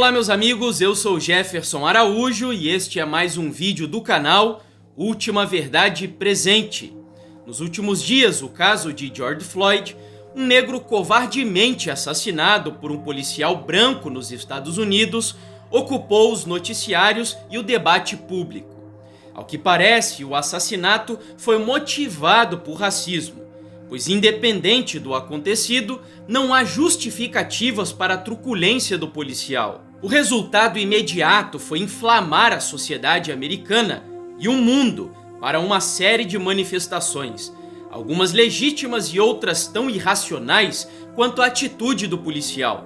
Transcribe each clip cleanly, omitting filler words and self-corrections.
Olá meus amigos, eu sou Jefferson Araújo e este é mais um vídeo do canal Última Verdade Presente. Nos últimos dias, o caso de George Floyd, um negro covardemente assassinado por um policial branco nos Estados Unidos, ocupou os noticiários e o debate público. Ao que parece, o assassinato foi motivado por racismo, pois independente do acontecido, não há justificativas para a truculência do policial. O resultado imediato foi inflamar a sociedade americana e o mundo para uma série de manifestações, algumas legítimas e outras tão irracionais quanto a atitude do policial.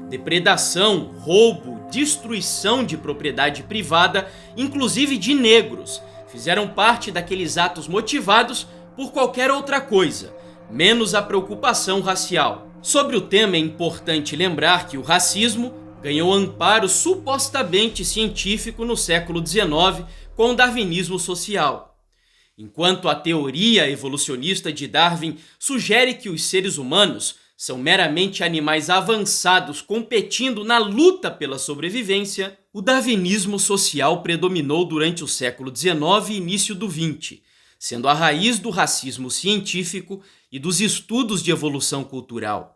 Depredação, roubo, destruição de propriedade privada, inclusive de negros, fizeram parte daqueles atos motivados por qualquer outra coisa, menos a preocupação racial. Sobre o tema é importante lembrar que o racismo ganhou amparo supostamente científico no século XIX com o darwinismo social. Enquanto a teoria evolucionista de Darwin sugere que os seres humanos são meramente animais avançados competindo na luta pela sobrevivência, o darwinismo social predominou durante o século XIX e início do XX, sendo a raiz do racismo científico e dos estudos de evolução cultural.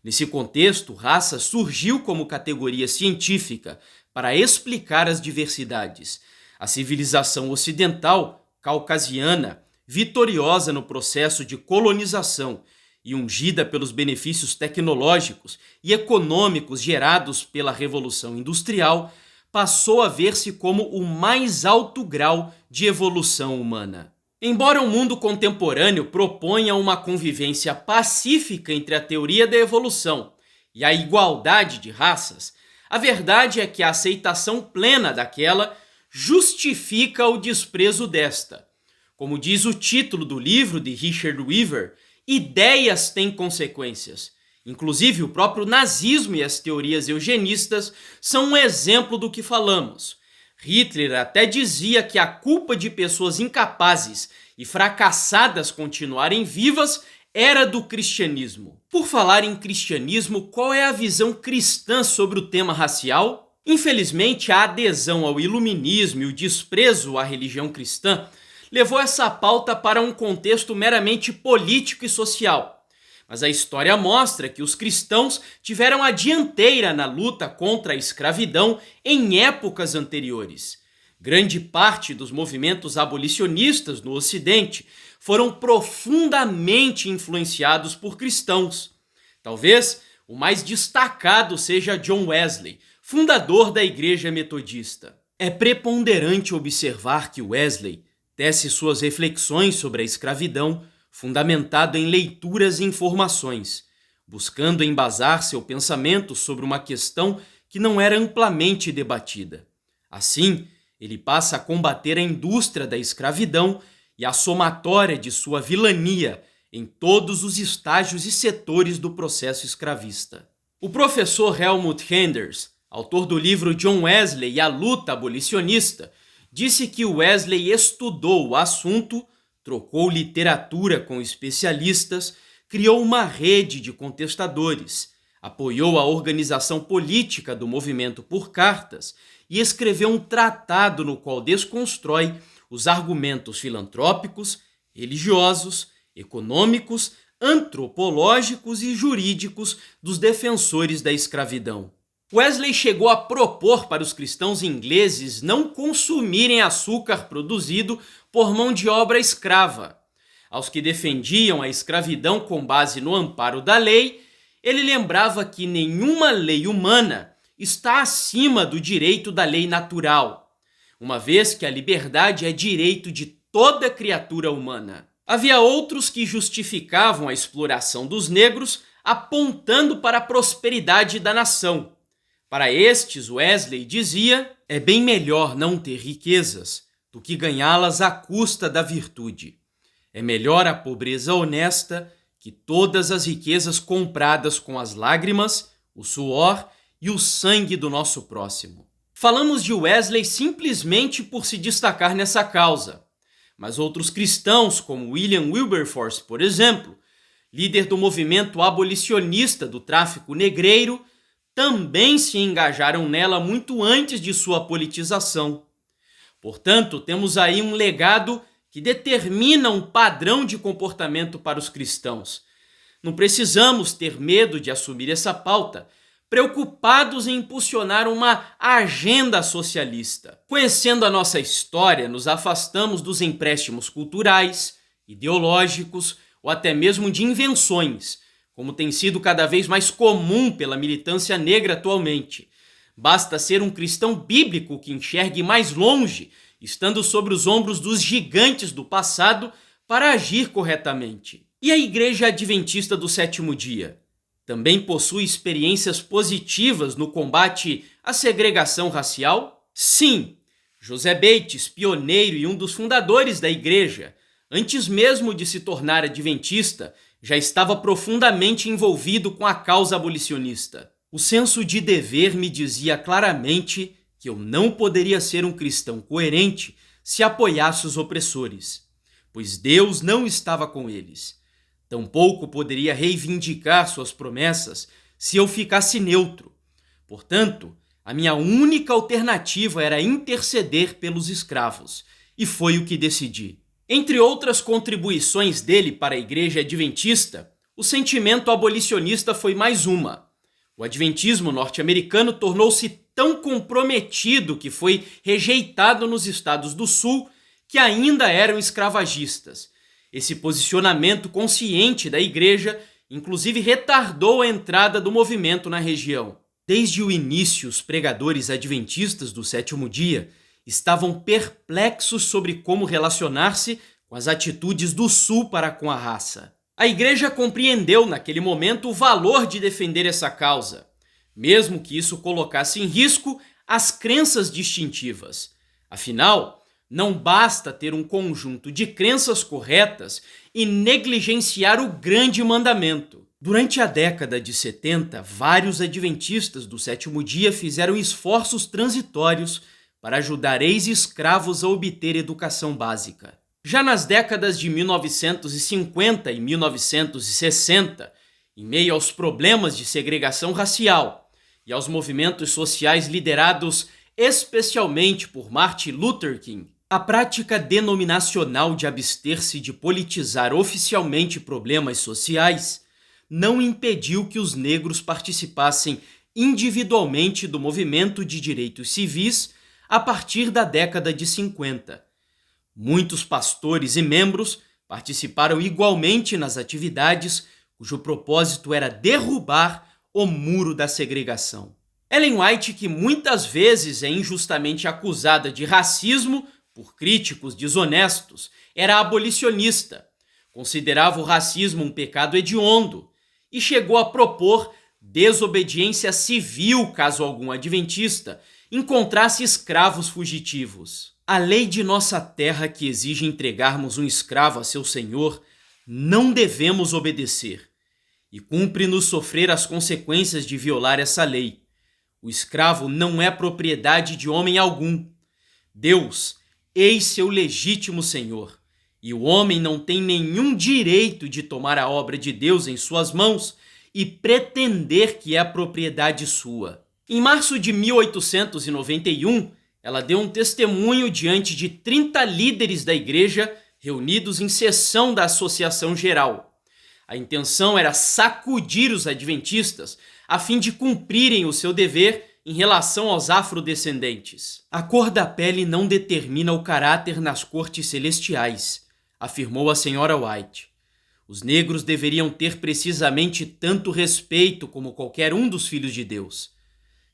Nesse contexto, raça surgiu como categoria científica para explicar as diversidades. A civilização ocidental, caucasiana, vitoriosa no processo de colonização e ungida pelos benefícios tecnológicos e econômicos gerados pela Revolução Industrial, passou a ver-se como o mais alto grau de evolução humana. Embora o mundo contemporâneo proponha uma convivência pacífica entre a teoria da evolução e a igualdade de raças, a verdade é que a aceitação plena daquela justifica o desprezo desta. Como diz o título do livro de Richard Weaver, ideias têm consequências. Inclusive, o próprio nazismo e as teorias eugenistas são um exemplo do que falamos. Hitler até dizia que a culpa de pessoas incapazes e fracassadas continuarem vivas era do cristianismo. Por falar em cristianismo, qual é a visão cristã sobre o tema racial? Infelizmente, a adesão ao iluminismo e o desprezo à religião cristã levou essa pauta para um contexto meramente político e social. Mas a história mostra que os cristãos tiveram a dianteira na luta contra a escravidão em épocas anteriores. Grande parte dos movimentos abolicionistas no Ocidente foram profundamente influenciados por cristãos. Talvez o mais destacado seja John Wesley, fundador da Igreja Metodista. É preponderante observar que Wesley tece suas reflexões sobre a escravidão fundamentado em leituras e informações, buscando embasar seu pensamento sobre uma questão que não era amplamente debatida. Assim, ele passa a combater a indústria da escravidão e a somatória de sua vilania em todos os estágios e setores do processo escravista. O professor Helmut Renders, autor do livro John Wesley e a Luta Abolicionista, disse que Wesley estudou o assunto, trocou literatura com especialistas, criou uma rede de contestadores, apoiou a organização política do movimento por cartas e escreveu um tratado no qual desconstrói os argumentos filantrópicos, religiosos, econômicos, antropológicos e jurídicos dos defensores da escravidão. Wesley chegou a propor para os cristãos ingleses não consumirem açúcar produzido por mão de obra escrava. Aos que defendiam a escravidão com base no amparo da lei, ele lembrava que nenhuma lei humana está acima do direito da lei natural, uma vez que a liberdade é direito de toda criatura humana. Havia outros que justificavam a exploração dos negros apontando para a prosperidade da nação. Para estes, Wesley dizia: é bem melhor não ter riquezas do que ganhá-las à custa da virtude. É melhor a pobreza honesta que todas as riquezas compradas com as lágrimas, o suor e o sangue do nosso próximo. Falamos de Wesley simplesmente por se destacar nessa causa, mas outros cristãos, como William Wilberforce, por exemplo, líder do movimento abolicionista do tráfico negreiro, também se engajaram nela muito antes de sua politização. Portanto, temos aí um legado que determina um padrão de comportamento para os cristãos. Não precisamos ter medo de assumir essa pauta, preocupados em impulsionar uma agenda socialista. Conhecendo a nossa história, nos afastamos dos empréstimos culturais, ideológicos ou até mesmo de invenções, como tem sido cada vez mais comum pela militância negra atualmente. Basta ser um cristão bíblico que enxergue mais longe, estando sobre os ombros dos gigantes do passado, para agir corretamente. E a Igreja Adventista do Sétimo Dia? Também possui experiências positivas no combate à segregação racial? Sim, José Bates, pioneiro e um dos fundadores da igreja, antes mesmo de se tornar adventista, já estava profundamente envolvido com a causa abolicionista. O senso de dever me dizia claramente que eu não poderia ser um cristão coerente se apoiasse os opressores, pois Deus não estava com eles. Tampouco poderia reivindicar suas promessas se eu ficasse neutro. Portanto, a minha única alternativa era interceder pelos escravos, e foi o que decidi. Entre outras contribuições dele para a Igreja Adventista, o sentimento abolicionista foi mais uma. O adventismo norte-americano tornou-se tão comprometido que foi rejeitado nos estados do Sul, que ainda eram escravagistas. Esse posicionamento consciente da igreja, inclusive, retardou a entrada do movimento na região. Desde o início, os pregadores adventistas do Sétimo Dia estavam perplexos sobre como relacionar-se com as atitudes do Sul para com a raça. A igreja compreendeu naquele momento o valor de defender essa causa, mesmo que isso colocasse em risco as crenças distintivas. Afinal, não basta ter um conjunto de crenças corretas e negligenciar o grande mandamento. Durante a década de 70, vários adventistas do Sétimo Dia fizeram esforços transitórios para ajudar ex-escravos a obter educação básica. Já nas décadas de 1950 e 1960, em meio aos problemas de segregação racial e aos movimentos sociais liderados especialmente por Martin Luther King, a prática denominacional de abster-se de politizar oficialmente problemas sociais não impediu que os negros participassem individualmente do movimento de direitos civis a partir da década de 50. Muitos pastores e membros participaram igualmente nas atividades cujo propósito era derrubar o muro da segregação. Ellen White, que muitas vezes é injustamente acusada de racismo por críticos desonestos, era abolicionista, considerava o racismo um pecado hediondo e chegou a propor desobediência civil caso algum adventista encontrasse escravos fugitivos. A lei de nossa terra, que exige entregarmos um escravo a seu senhor, não devemos obedecer, e cumpre-nos sofrer as consequências de violar essa lei. O escravo não é propriedade de homem algum. Deus, eis seu legítimo senhor, e o homem não tem nenhum direito de tomar a obra de Deus em suas mãos e pretender que é propriedade sua. Em março de 1891, ela deu um testemunho diante de 30 líderes da igreja reunidos em sessão da Associação Geral. A intenção era sacudir os adventistas a fim de cumprirem o seu dever em relação aos afrodescendentes. A cor da pele não determina o caráter nas cortes celestiais, afirmou a senhora White. Os negros deveriam ter precisamente tanto respeito como qualquer um dos filhos de Deus.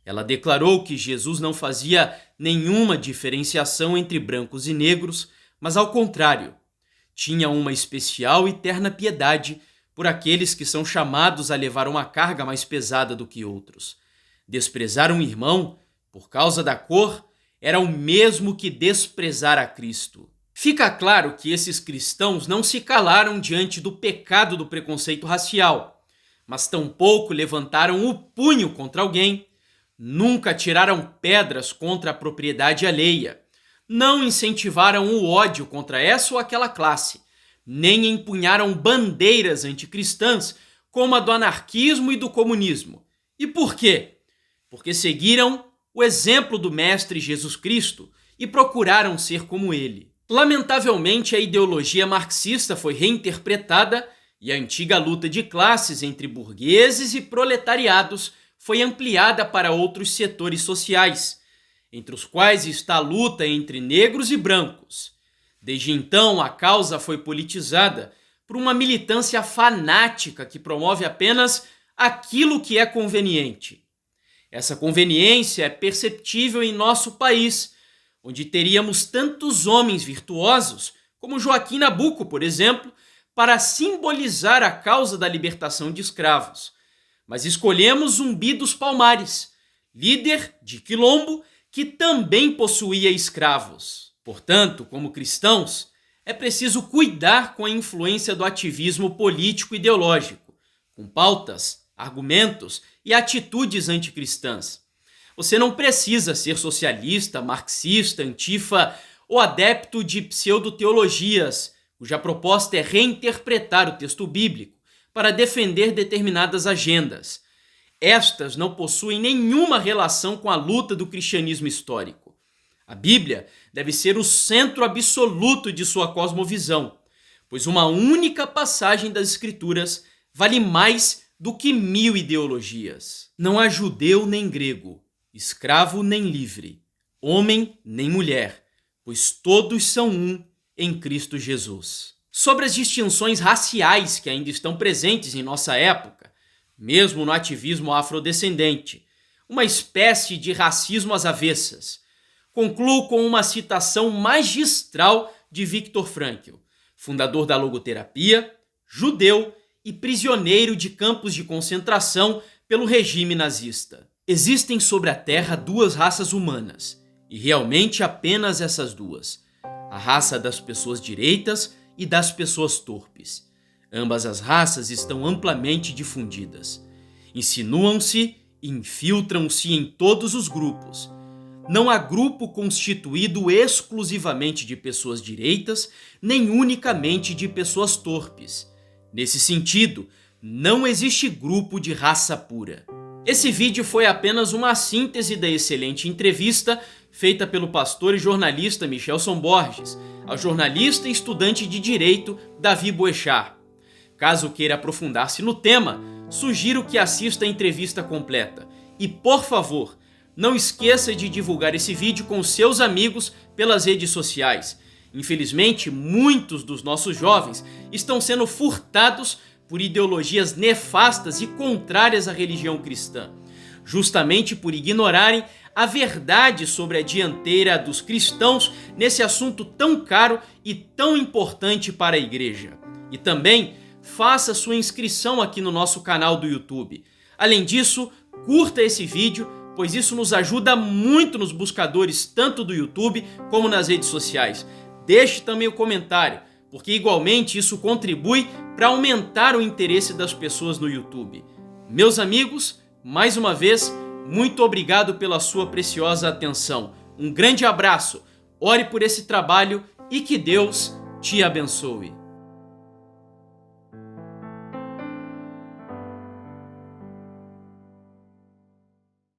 Ela declarou que Jesus não fazia nenhuma diferenciação entre brancos e negros, mas ao contrário, tinha uma especial e terna piedade por aqueles que são chamados a levar uma carga mais pesada do que outros. Desprezar um irmão por causa da cor era o mesmo que desprezar a Cristo. Fica claro que esses cristãos não se calaram diante do pecado do preconceito racial, mas tampouco levantaram o punho contra alguém, nunca tiraram pedras contra a propriedade alheia, não incentivaram o ódio contra essa ou aquela classe, nem empunharam bandeiras anticristãs como a do anarquismo e do comunismo. E por quê? porque seguiram o exemplo do Mestre Jesus Cristo e procuraram ser como ele. Lamentavelmente, a ideologia marxista foi reinterpretada e a antiga luta de classes entre burgueses e proletariados foi ampliada para outros setores sociais, entre os quais está a luta entre negros e brancos. Desde então, a causa foi politizada por uma militância fanática que promove apenas aquilo que é conveniente. Essa conveniência é perceptível em nosso país, onde teríamos tantos homens virtuosos, como Joaquim Nabuco, por exemplo, para simbolizar a causa da libertação de escravos. Mas escolhemos Zumbi dos Palmares, líder de quilombo que também possuía escravos. Portanto, como cristãos, é preciso cuidar com a influência do ativismo político-ideológico, com pautas, argumentos e atitudes anticristãs. Você não precisa ser socialista, marxista, antifa ou adepto de pseudo-teologias, cuja proposta é reinterpretar o texto bíblico para defender determinadas agendas. Estas não possuem nenhuma relação com a luta do cristianismo histórico. A Bíblia deve ser o centro absoluto de sua cosmovisão, pois uma única passagem das Escrituras vale mais do que 1000 ideologias. Não há judeu nem grego, escravo nem livre, homem nem mulher, pois todos são um em Cristo Jesus. Sobre as distinções raciais que ainda estão presentes em nossa época, mesmo no ativismo afrodescendente, uma espécie de racismo às avessas, concluo com uma citação magistral de Viktor Frankl, fundador da logoterapia, judeu e prisioneiro de campos de concentração pelo regime nazista. Existem sobre a Terra duas raças humanas, e realmente apenas essas duas: a raça das pessoas direitas e das pessoas torpes. Ambas as raças estão amplamente difundidas. Insinuam-se e infiltram-se em todos os grupos. Não há grupo constituído exclusivamente de pessoas direitas, nem unicamente de pessoas torpes. Nesse sentido, não existe grupo de raça pura. Esse vídeo foi apenas uma síntese da excelente entrevista feita pelo pastor e jornalista Michelson Borges ao jornalista e estudante de Direito Davi Boechat. Caso queira aprofundar-se no tema, sugiro que assista a entrevista completa. E, por favor, não esqueça de divulgar esse vídeo com seus amigos pelas redes sociais. Infelizmente, muitos dos nossos jovens estão sendo furtados por ideologias nefastas e contrárias à religião cristã, justamente por ignorarem a verdade sobre a dianteira dos cristãos nesse assunto tão caro e tão importante para a igreja. E também faça sua inscrição aqui no nosso canal do YouTube. Além disso, curta esse vídeo, pois isso nos ajuda muito nos buscadores tanto do YouTube como nas redes sociais. Deixe também o comentário, porque igualmente isso contribui para aumentar o interesse das pessoas no YouTube. Meus amigos, mais uma vez, muito obrigado pela sua preciosa atenção. Um grande abraço, ore por esse trabalho e que Deus te abençoe.